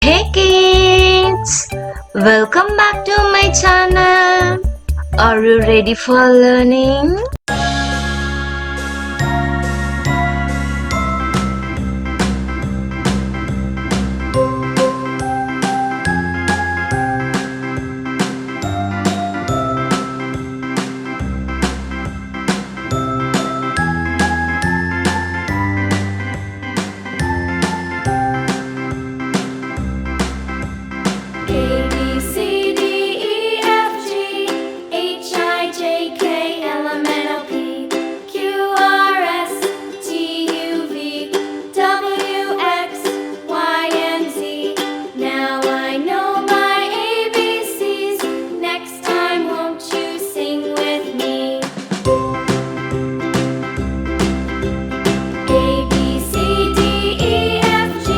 Hey kids! Welcome back to my channel. Are you ready for learning? A B C D E F G H I J K L M N O P Q R S T U V W X Y and Z. Now I know my ABCs. Next time, won't you sing with me? A B C D E F G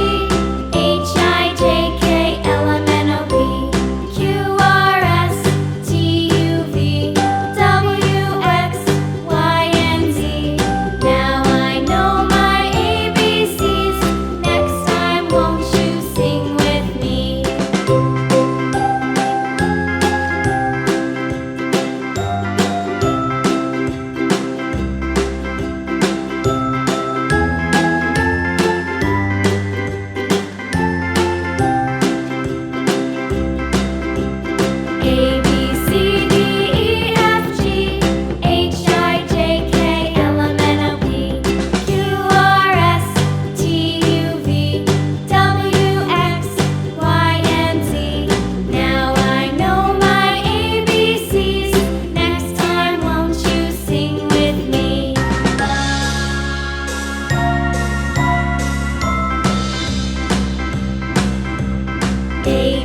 H I J K L M N O P Q R S T U V W X Y and Z. Now I know my ABCs. Next time, won't you sing with me? A B C D E F G H I J K L M N O P Q R S T U V W X Y and Z. Now I know my ABCs. Next time, won't you sing with me? A